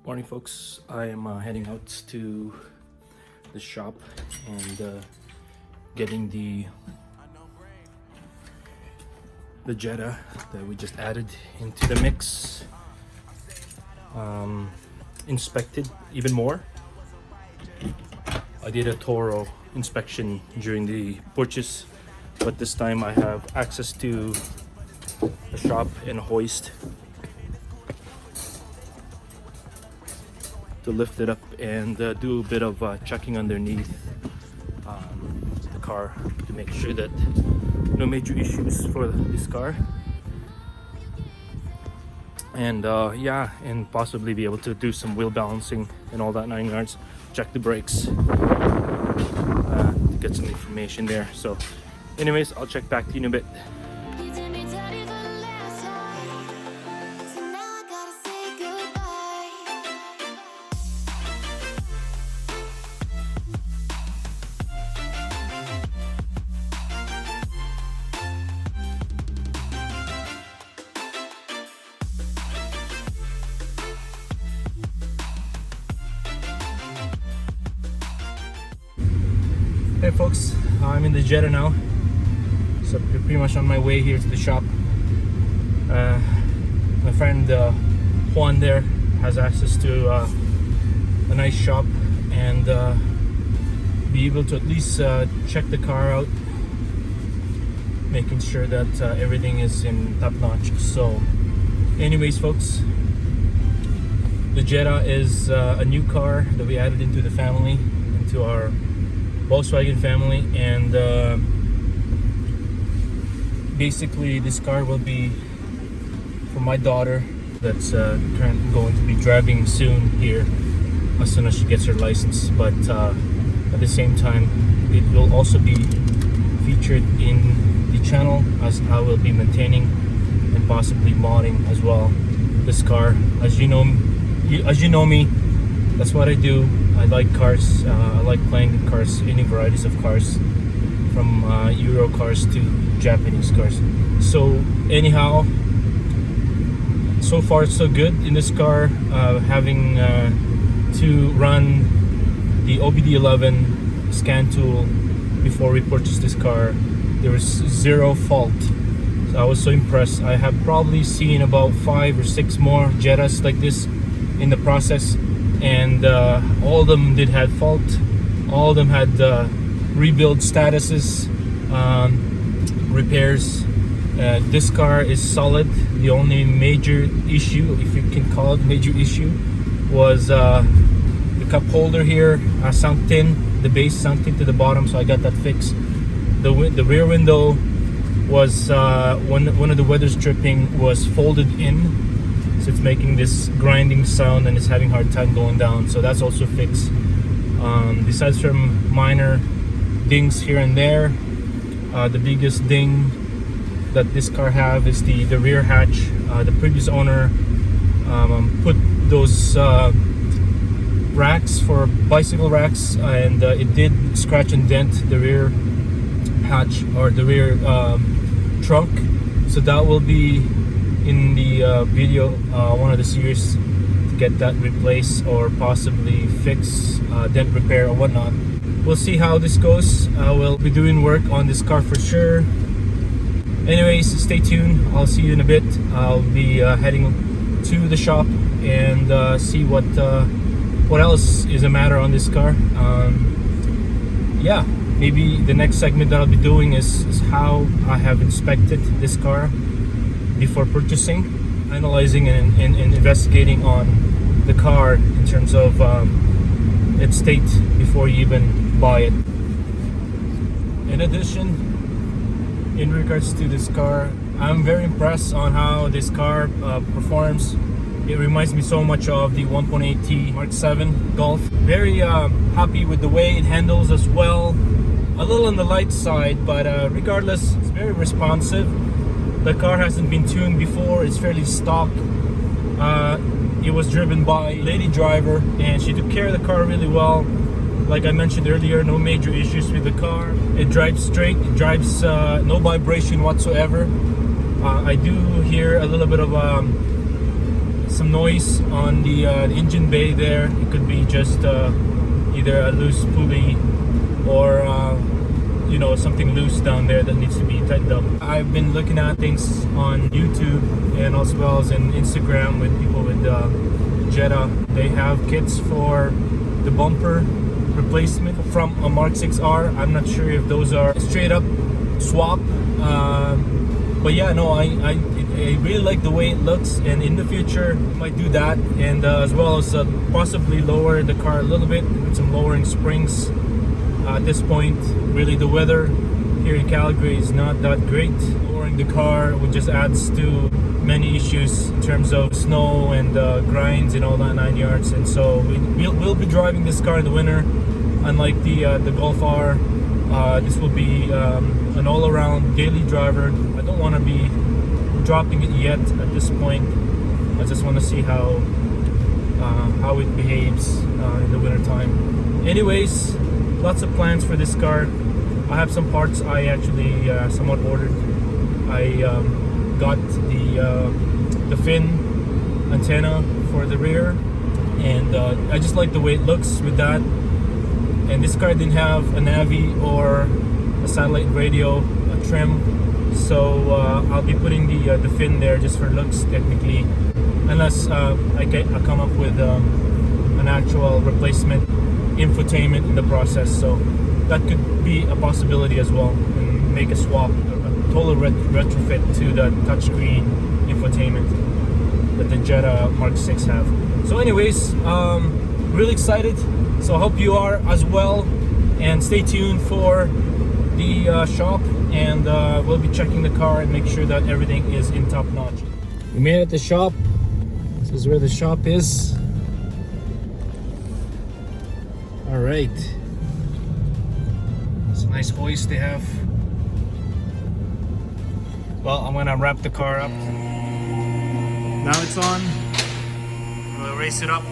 Morning, folks. I am heading out to the shop and getting the Jetta that we just added into the mix inspected even more. I did a thorough inspection during the purchase, but this time I have access to the shop and hoist to lift it up and do a bit of checking underneath the car to make sure that no major issues for this car, and and possibly be able to do some wheel balancing and all that 9 yards, check the brakes, to get some information there. So anyways, I'll check back to you in a bit. Hey folks, I'm in the Jetta now, so pretty much on my way here to the shop. My friend Juan there has access to a nice shop and be able to at least check the car out, making sure that everything is in top notch. So anyways folks, the Jetta is a new car that we added into the family, into our Volkswagen family, and basically this car will be for my daughter that's going to be driving soon here as soon as she gets her license. But at the same time, it will also be featured in the channel, as I will be maintaining and possibly modding as well this car. As you know me, that's what I do. I like cars. I like playing with cars, any varieties of cars, from Euro cars to Japanese cars. So anyhow, so far so good in this car. Having to run the OBD11 scan tool before we purchased this car, there was zero fault. So I was so impressed. I have probably seen about 5 or 6 more Jettas like this in the process, and all of them did have fault. All of them had rebuild statuses, repairs. This car is solid. The only major issue, if you can call it major issue, was the cup holder here sunk in, the base sunk into the bottom, so I got that fixed. The rear window was one of the weather stripping was folded in, so it's making this grinding sound and it's having a hard time going down, so that's also fixed. Besides from minor dings here and there, the biggest ding that this car have is the rear hatch. The previous owner put those racks for bicycle racks, and it did scratch and dent the rear hatch, or the rear trunk, so that will be in the video, one of the series, to get that replaced or possibly fix, dent repair or whatnot. We'll see how this goes. I will be doing work on this car for sure. Anyways, stay tuned. I'll see you in a bit. I'll be heading to the shop and see what else is a matter on this car. Yeah, maybe the next segment that I'll be doing is how I have inspected this car before purchasing, analyzing and investigating on the car in terms of its state before you even buy it. In addition, in regards to this car, I'm very impressed on how this car performs. It reminds me so much of the 1.8T Mark 7 Golf. Very happy with the way it handles as well. A little on the light side, but regardless, it's very responsive. The car hasn't been tuned before. It's fairly stock. It was driven by a lady driver, and she took care of the car really well. Like I mentioned earlier, no major issues with the car. It drives straight. It drives no vibration whatsoever. I do hear a little bit of some noise on the engine bay there. It could be just either a loose pulley or you know, something loose down there that needs to be tightened up. I've been looking at things on YouTube and as well as in Instagram with people with Jetta. They have kits for the bumper replacement from a Mark 6R. I'm not sure if those are straight up swap, but yeah, no, I really like the way it looks, and in the future I might do that, and as well as possibly lower the car a little bit with some lowering springs. At this point, really the weather here in Calgary is not that great. Lowering the car would just adds to many issues in terms of snow and grinds and all that 9 yards. And so we'll be driving this car in the winter. Unlike the Golf R, this will be an all-around daily driver. I don't want to be dropping it yet at this point. I just want to see how it behaves in the winter time. Anyways, lots of plans for this car. I have some parts I actually somewhat ordered. I got the fin antenna for the rear, and I just like the way it looks with that. And this car didn't have a Navi or a satellite radio trim, so I'll be putting the fin there just for looks technically, unless I come up with an actual replacement infotainment in the process. So that could be a possibility as well, and make a swap, a total retrofit to the touchscreen infotainment that the Jetta Mark 6 have. So anyways, really excited, so I hope you are as well, and stay tuned for the shop, and we'll be checking the car and make sure that everything is in top notch. We made it at the shop. This is where the shop is. All right, it's a nice hoist they have. Well, I'm gonna wrap the car up. Now it's on. We'll race it up.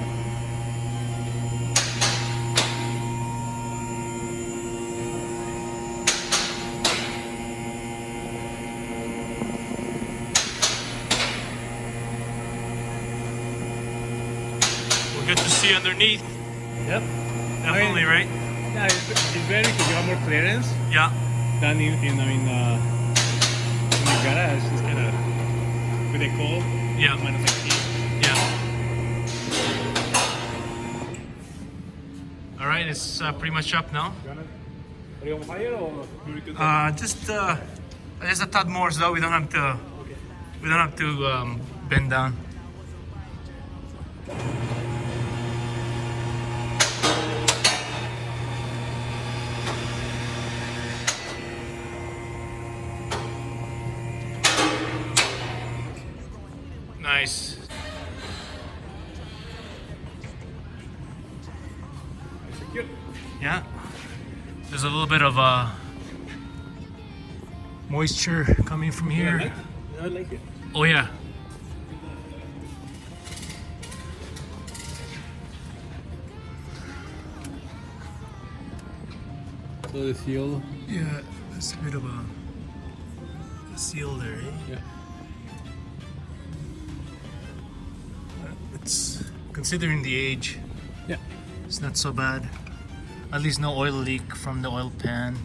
We'll get to see underneath. Yep. Definitely, right? Yeah, it's better because you have more clearance Yeah. than in the garage. It's kind of pretty cold. Yeah. Minus like heat. Yeah. All right, it's pretty much up now. Are you on fire or Just a tad more, so we don't have to. We don't have to bend down. Nice. Yeah. There's a little bit of moisture coming from here. I like it. Oh yeah. So the seal. Yeah, there's a bit of a seal there. Eh? Yeah. It's considering the age. Yeah. It's not so bad. At least no oil leak from the oil pan.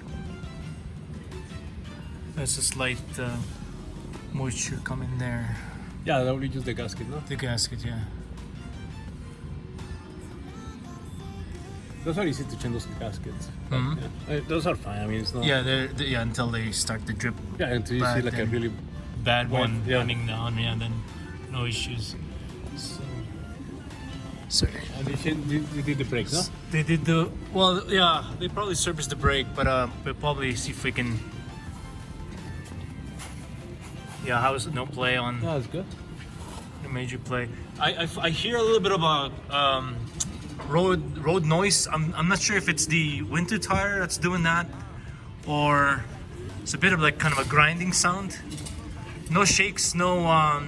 There's a slight moisture coming there. Yeah, that would just the gasket, no? The gasket, yeah. Those are easy to change those gaskets. Mhm. Yeah. Those are fine. I mean, it's not. Yeah, yeah, until they start to drip. Yeah, until you see Bad like a then. really. Bad White, one yeah. running down, yeah, then no issues. So, sorry. And they did the brakes, no? They did well, yeah, they probably serviced the brake, but we'll probably see if we can. Yeah, how's no play on Yeah, that's good. the major play? I hear a little bit of a road noise. I'm not sure if it's the winter tire that's doing that, or it's a bit of like kind of a grinding sound. No shakes, no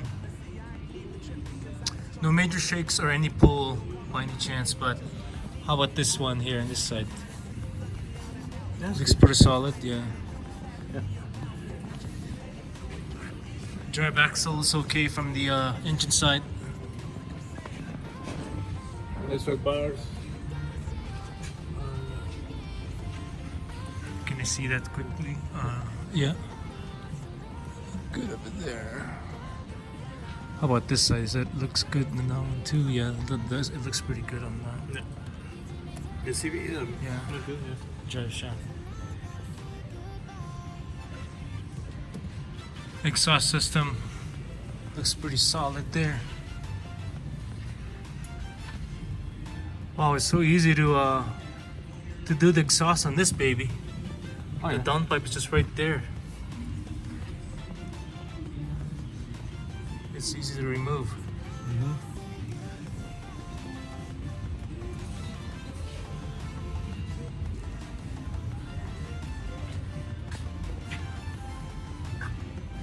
major shakes or any pull by any chance. But how about this one here on this side? Looks pretty solid, yeah. Drive axle is okay from the engine side. extra bars. Can I see that quickly? Yeah. Good over there. How about this size? That looks good in that one too. Yeah, it looks pretty good on that. Yeah. The CV, Yeah. good, yeah. Drive shaft. Exhaust system looks pretty solid there. Wow, it's so easy to do the exhaust on this baby. Oh, The yeah. downpipe is just right there. It's easy to remove.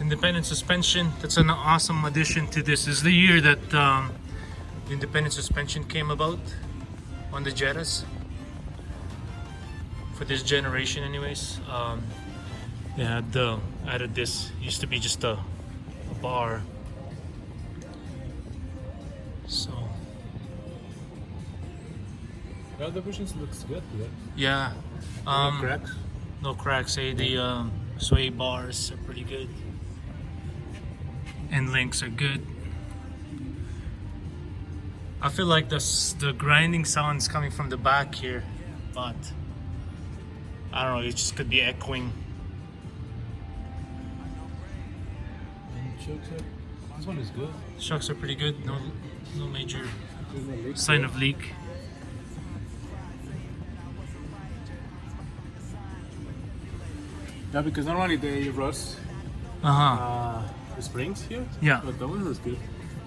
Independent suspension. That's an awesome addition to this. This is the year that the independent suspension came about on the Jettas. For this generation anyways. They had added this. Used to be just a bar. So Yeah, the cushions looks good, yeah. yeah. No cracks. No cracks. Hey, the sway bars are pretty good. And links are good. I feel like the grinding sounds coming from the back here, but I don't know, it just could be echoing. And shocks are, this one is good. Shocks are pretty good, no major There's no leaks sign there. of leak. Yeah, because normally they rust the springs here. Yeah. But that one is good.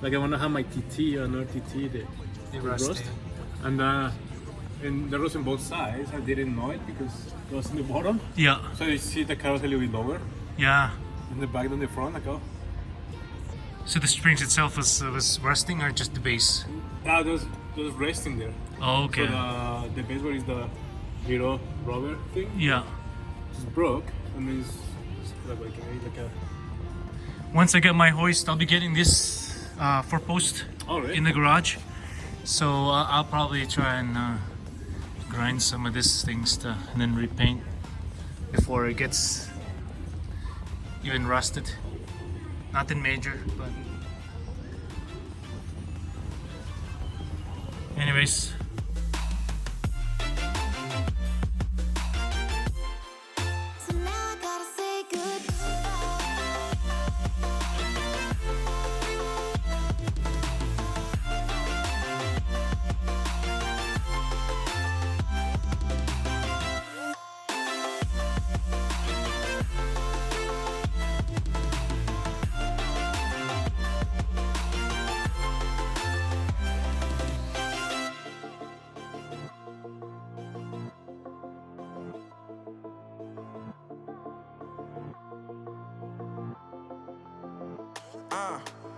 Like I want to have my TT or no TT, they rust. And the rust on both sides, I didn't know it because it was in the bottom. Yeah, So you see the car was a little bit lower yeah. in the back than the front. Like, oh, So the springs itself was rusting or just the base? yeah, there's resting there. Oh, okay. So the base where is the little rubber thing Yeah. just broke, and then it's like a. Once I get my hoist, I'll be getting this 4-post Oh, really? in the garage. So I'll probably try and grind some of these things and then repaint before it gets even rusted. Nothing major, but anyways. So now I gotta say goodbye.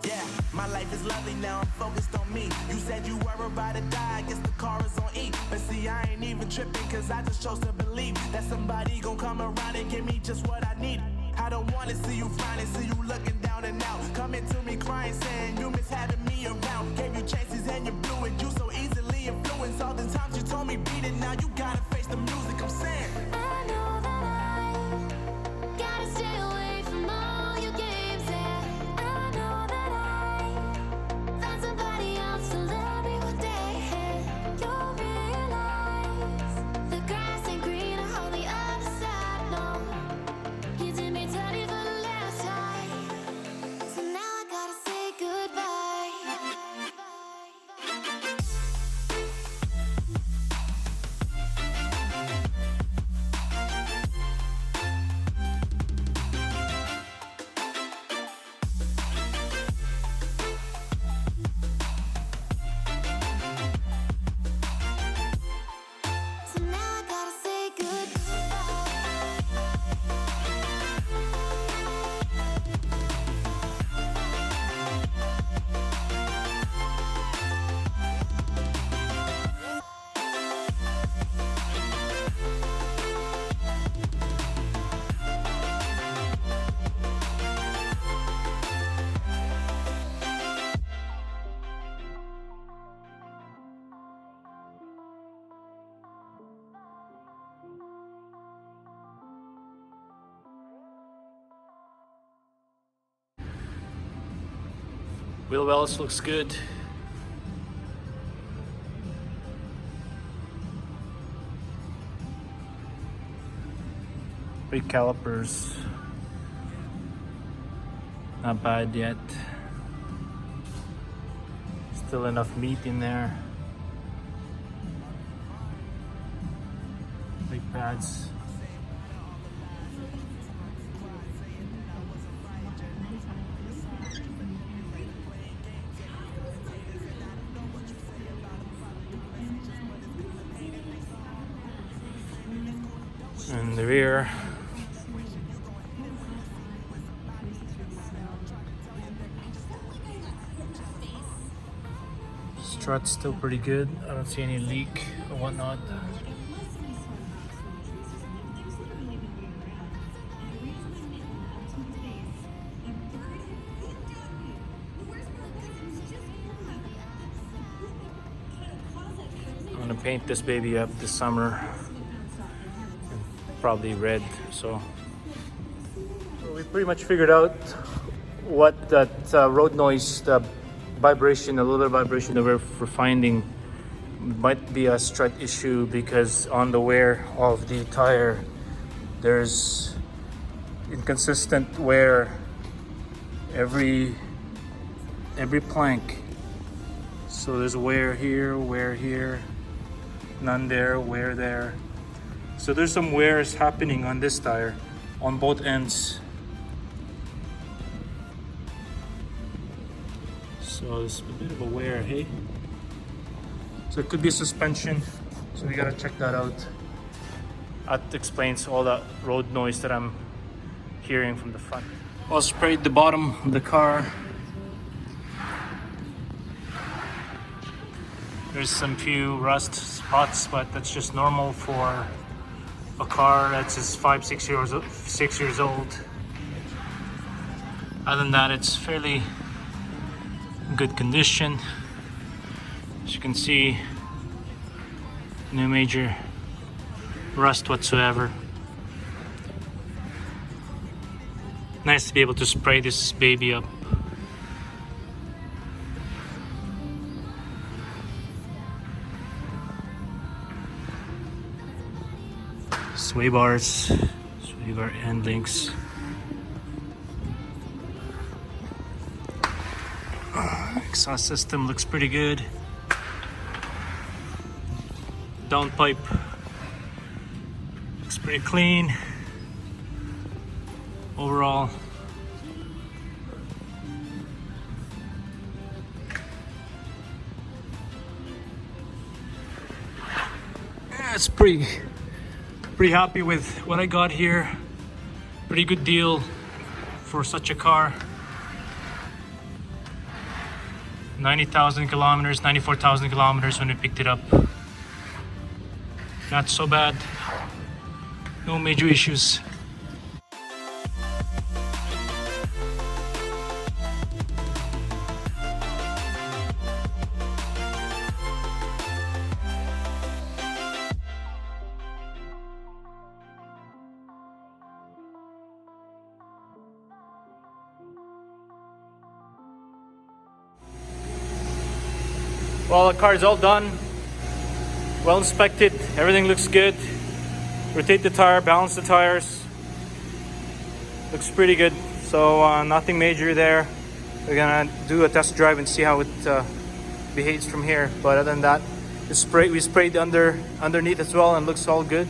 Yeah, my life is lovely now, I'm focused on me. You said you were about to die, I guess the car is on E. But see, I ain't even tripping, cause I just chose to believe that somebody gon' come around and give me just what I need. I don't wanna see you finally, see you looking down and out. Coming to me crying, saying you miss having me around. Gave you chances and you blew it, you so easily influenced. All the times you told me beat it, now you gotta face the music, I'm saying. I know that I gotta stay away from all your games. And I know that I found somebody else to love me one day. And you'll realize the grass ain't greener on the other side. No, you did me dirty for the last time. So now I gotta say goodbye. Wheel wells looks good. Brake calipers, not bad yet. Still enough meat in there. Brake pads. And the rear. Strut's still pretty good. I don't see any leak or whatnot. I'm gonna paint this baby up this summer. Probably red. So we pretty much figured out what that road noise, the vibration, a little bit of vibration that we're finding might be a strut issue, because on the wear of the tire there's inconsistent wear every plank. So there's wear here, none there, wear there. So there's some wears happening on this tire on both ends. So there's a bit of a wear, hey? So it could be suspension. So we gotta check that out. That explains all that road noise that I'm hearing from the front. I'll sprayed the bottom of the car. There's some few rust spots, but that's just normal for a car that's just 6 years old. Other than that, it's fairly good condition. As you can see, no major rust whatsoever. Nice to be able to spray this baby up. Sway bars, sway bar end links. Exhaust system looks pretty good. Downpipe looks pretty clean. Overall, it's pretty happy with what I got here. Pretty good deal for such a car. 90,000 kilometers, 94,000 kilometers when we picked it up. Not so bad. No major issues. Well, the car is all done, well inspected, everything looks good. Rotate the tire, balance the tires. Looks pretty good, so nothing major there. We're gonna do a test drive and see how it behaves from here. But other than that, we sprayed underneath as well and looks all good.